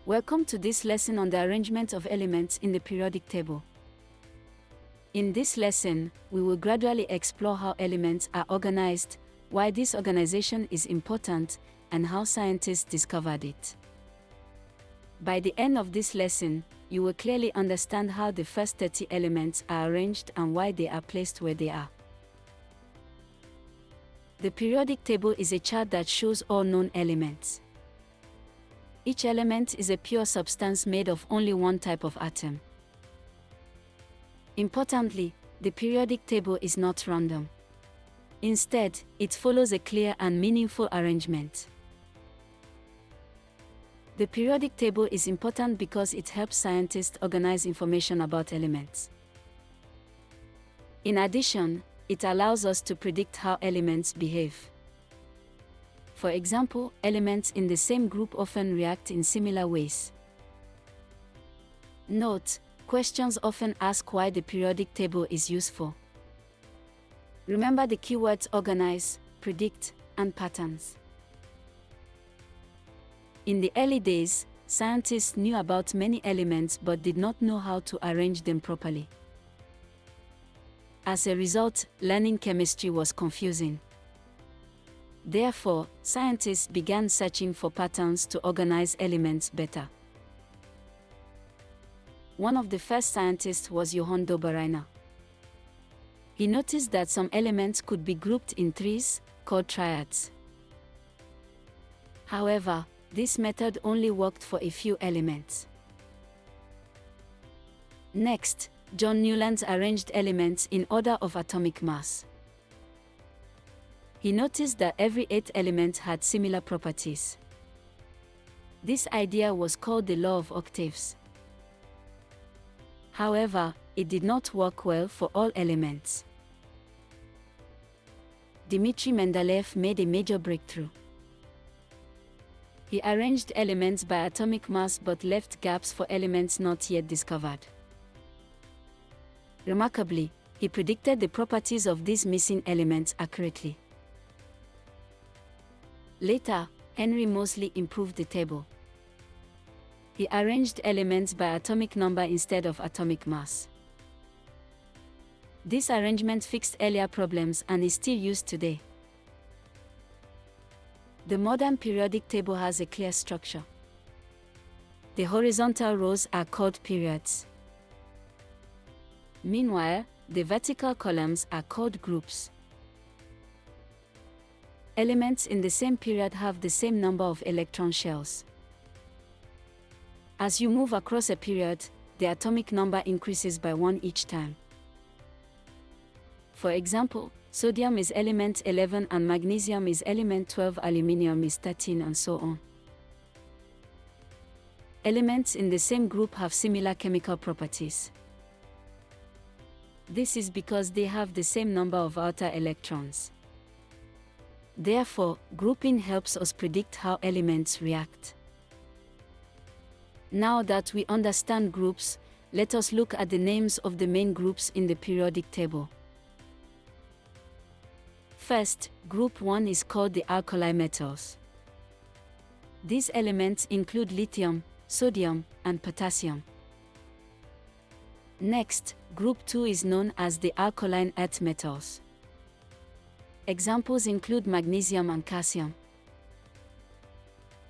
Welcome to this lesson on the arrangement of elements in the periodic table. In this lesson, we will gradually explore how elements are organized, why this organization is important, and how scientists discovered it. By the end of this lesson, you will clearly understand how the first 30 elements are arranged and why they are placed where they are. The periodic table is a chart that shows all known elements. Each element is a pure substance made of only one type of atom. Importantly, the periodic table is not random. Instead, it follows a clear and meaningful arrangement. The periodic table is important because it helps scientists organize information about elements. In addition, it allows us to predict how elements behave. For example, elements in the same group often react in similar ways. Note: questions often ask why the periodic table is useful. Remember the keywords organize, predict, and patterns. In the early days, scientists knew about many elements but did not know how to arrange them properly. As a result, learning chemistry was confusing. Therefore, scientists began searching for patterns to organize elements better. One of the first scientists was Johann Döbereiner. He noticed that some elements could be grouped in threes, called triads. However, this method only worked for a few elements. Next, John Newlands arranged elements in order of atomic mass. He noticed that every 8 elements had similar properties. This idea was called the law of octaves. However, it did not work well for all elements. Dmitri Mendeleev made a major breakthrough. He arranged elements by atomic mass but left gaps for elements not yet discovered. Remarkably, he predicted the properties of these missing elements accurately. Later, Henry Moseley improved the table. He arranged elements by atomic number instead of atomic mass. This arrangement fixed earlier problems and is still used today. The modern periodic table has a clear structure. The horizontal rows are called periods. Meanwhile, the vertical columns are called groups. Elements in the same period have the same number of electron shells. As you move across a period, the atomic number increases by 1 each time. For example, sodium is element 11 and magnesium is element 12, aluminium is 13, and so on. Elements in the same group have similar chemical properties. This is because they have the same number of outer electrons. Therefore, grouping helps us predict how elements react. Now that we understand groups, let us look at the names of the main groups in the periodic table. First, group 1 is called the alkali metals. These elements include lithium, sodium, and potassium. Next, group 2 is known as the alkaline earth metals. Examples include magnesium and calcium.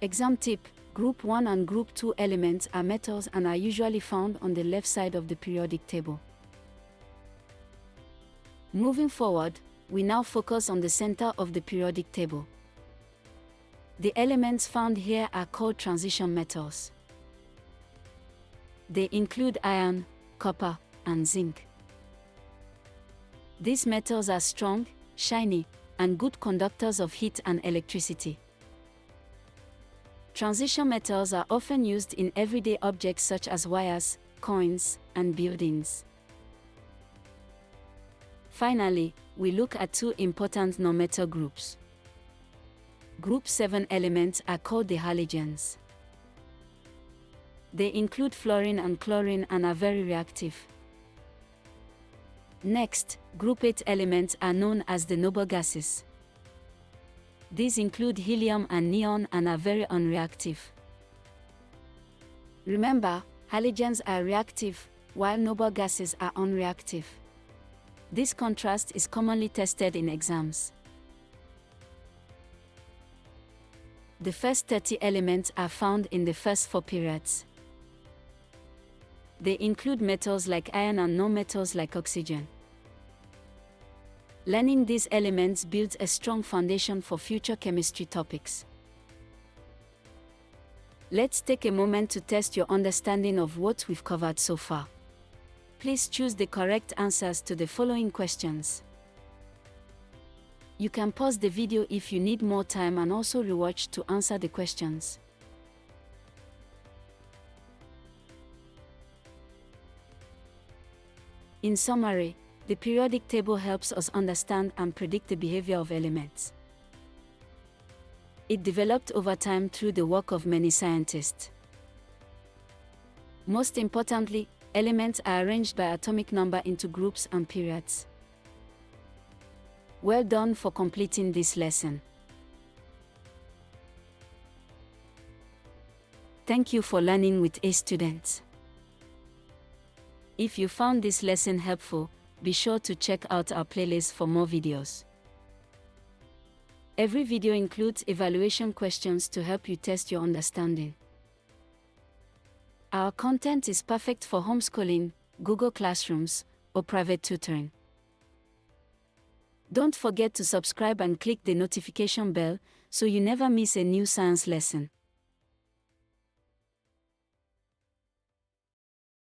Exam tip: Group 1 and Group 2 elements are metals and are usually found on the left side of the periodic table. Moving forward, we now focus on the center of the periodic table. The elements found here are called transition metals. They include iron, copper, and zinc. These metals are strong, shiny, and good conductors of heat and electricity. Transition metals are often used in everyday objects such as wires, coins, and buildings. Finally, we look at 2 important non-metal groups. Group 7 elements are called the halogens. They include fluorine and chlorine and are very reactive. Next, Group 8 elements are known as the noble gases. These include helium and neon and are very unreactive. Remember, halogens are reactive, while noble gases are unreactive. This contrast is commonly tested in exams. The first 30 elements are found in the first 4 periods. They include metals like iron and non-metals like oxygen. Learning these elements builds a strong foundation for future chemistry topics. Let's take a moment to test your understanding of what we've covered so far. Please choose the correct answers to the following questions. You can pause the video if you need more time and also rewatch to answer the questions. In summary, the periodic table helps us understand and predict the behavior of elements. It developed over time through the work of many scientists. Most importantly, elements are arranged by atomic number into groups and periods. Well done for completing this lesson. Thank you for learning with Acestudents. If you found this lesson helpful, be sure to check out our playlist for more videos. Every video includes evaluation questions to help you test your understanding. Our content is perfect for homeschooling, Google Classrooms, or private tutoring. Don't forget to subscribe and click the notification bell so you never miss a new science lesson.